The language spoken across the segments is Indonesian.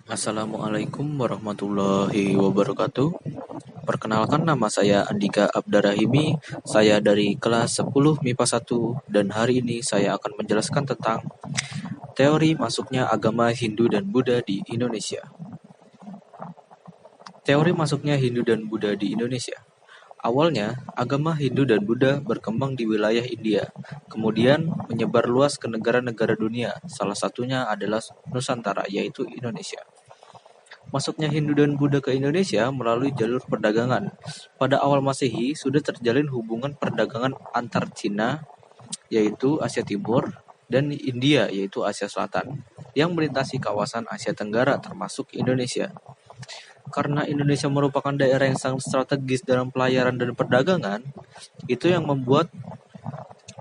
Assalamualaikum warahmatullahi wabarakatuh. Perkenalkan, nama saya Andika Abdarrahimi. Saya dari kelas 10 MIPA 1 dan hari ini saya akan menjelaskan tentang teori masuknya agama Hindu dan Buddha di Indonesia. Teori masuknya Hindu dan Buddha di Indonesia. Awalnya, agama Hindu dan Buddha berkembang di wilayah India, kemudian menyebar luas ke negara-negara dunia. Salah satunya adalah Nusantara, yaitu Indonesia. Masuknya Hindu dan Buddha ke Indonesia melalui jalur perdagangan. Pada awal Masehi sudah terjalin hubungan perdagangan antar Cina, yaitu Asia Timur, dan India, yaitu Asia Selatan, yang melintasi kawasan Asia Tenggara termasuk Indonesia. Karena Indonesia merupakan daerah yang sangat strategis dalam pelayaran dan perdagangan, itu yang membuat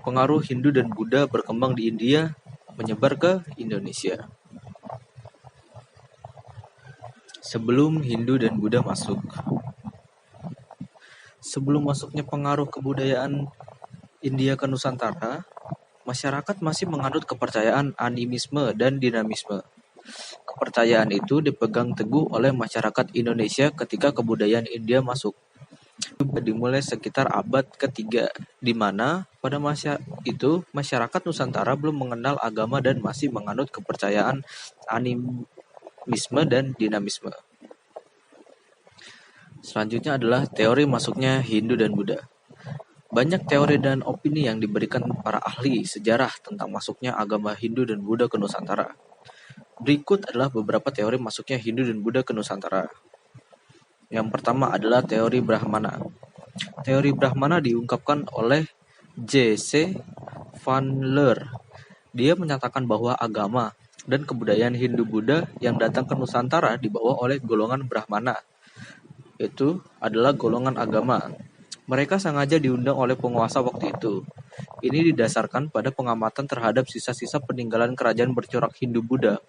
pengaruh Hindu dan Buddha berkembang di India menyebar ke Indonesia. Sebelum Hindu dan Buddha masuk. Sebelum masuknya pengaruh kebudayaan India ke Nusantara, masyarakat masih menganut kepercayaan animisme dan dinamisme. Kepercayaan itu dipegang teguh oleh masyarakat Indonesia ketika kebudayaan India masuk. Dimulai sekitar abad ketiga, di mana pada masa itu masyarakat Nusantara belum mengenal agama dan masih menganut kepercayaan animisme dan dinamisme. Selanjutnya adalah teori masuknya Hindu dan Buddha. Banyak teori dan opini yang diberikan para ahli sejarah tentang masuknya agama Hindu dan Buddha ke Nusantara. Berikut adalah beberapa teori masuknya Hindu dan Buddha ke Nusantara. Yang pertama adalah teori Brahmana. Teori Brahmana diungkapkan oleh J.C. Van Leur. Dia menyatakan bahwa agama dan kebudayaan Hindu-Buddha yang datang ke Nusantara dibawa oleh golongan Brahmana. Itu adalah golongan agama. Mereka sengaja diundang oleh penguasa waktu itu. Ini didasarkan pada pengamatan terhadap sisa-sisa peninggalan kerajaan bercorak Hindu-Buddha,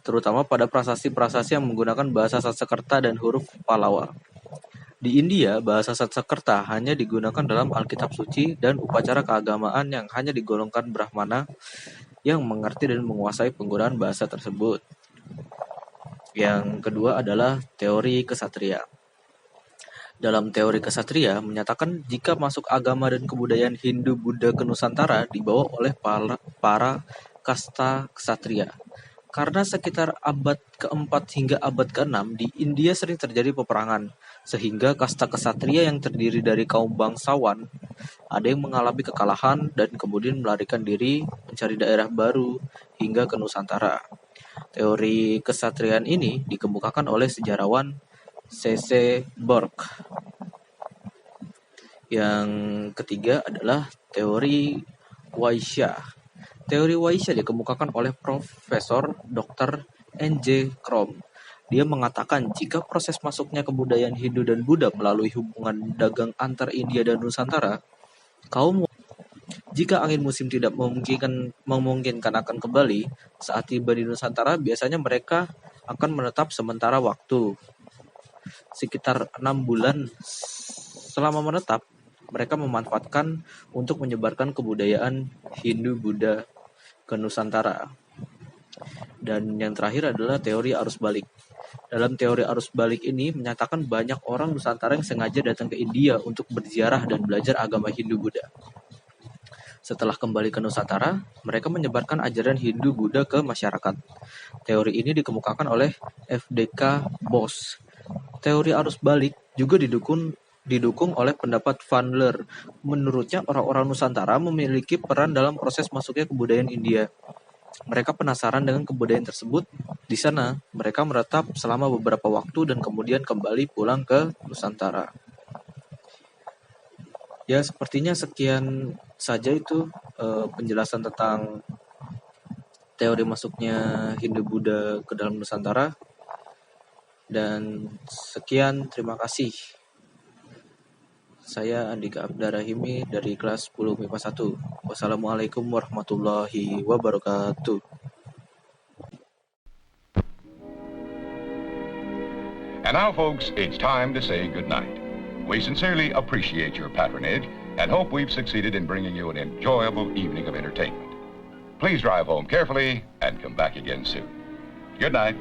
terutama pada prasasti-prasasti yang menggunakan bahasa Sanskerta dan huruf Pallawa. Di India, bahasa Sanskerta hanya digunakan dalam Alkitab suci dan upacara keagamaan yang hanya digolongkan Brahmana yang mengerti dan menguasai penggunaan bahasa tersebut. Yang kedua adalah teori kesatria. Dalam teori kesatria menyatakan jika masuk agama dan kebudayaan Hindu-Buddha ke Nusantara dibawa oleh para kasta kesatria. Karena sekitar abad ke-4 hingga abad ke-6 di India sering terjadi peperangan, sehingga kasta kesatria yang terdiri dari kaum bangsawan ada yang mengalami kekalahan dan kemudian melarikan diri mencari daerah baru hingga ke Nusantara. Teori kesatriaan ini dikemukakan oleh sejarawan C.C. Burke. Yang ketiga adalah teori Waisya. Teori Waisya dikemukakan oleh Profesor Dr. N.J. Krom. Dia mengatakan jika proses masuknya kebudayaan Hindu dan Buddha melalui hubungan dagang antar India dan Nusantara, jika angin musim tidak memungkinkan akan kembali, saat tiba di Nusantara biasanya mereka akan menetap sementara waktu. Sekitar 6 bulan selama menetap, mereka memanfaatkan untuk menyebarkan kebudayaan Hindu-Buddha ke Nusantara. Dan yang terakhir adalah teori arus balik. Dalam teori arus balik ini menyatakan banyak orang Nusantara yang sengaja datang ke India untuk berziarah dan belajar agama Hindu-Buddha. Setelah kembali ke Nusantara, mereka menyebarkan ajaran Hindu-Buddha ke masyarakat. Teori ini dikemukakan oleh F.D.K. Bos. Teori arus balik juga didukung oleh pendapat Van Leur. Menurutnya, orang-orang Nusantara memiliki peran dalam proses masuknya kebudayaan India. Mereka penasaran dengan kebudayaan tersebut. Di sana, mereka menetap selama beberapa waktu dan kemudian kembali pulang ke Nusantara. Ya, sepertinya sekian saja itu penjelasan tentang teori masuknya Hindu-Buddha ke dalam Nusantara. Dan sekian, terima kasih. Saya Andika Abdarrahimi dari kelas 10 MIPA 1. Wassalamualaikum warahmatullahi wabarakatuh. And now, folks, it's time to say goodnight. We sincerely appreciate your patronage and hope we've succeeded in bringing you an enjoyable evening of entertainment. Please drive home carefully and come back again soon. Good night.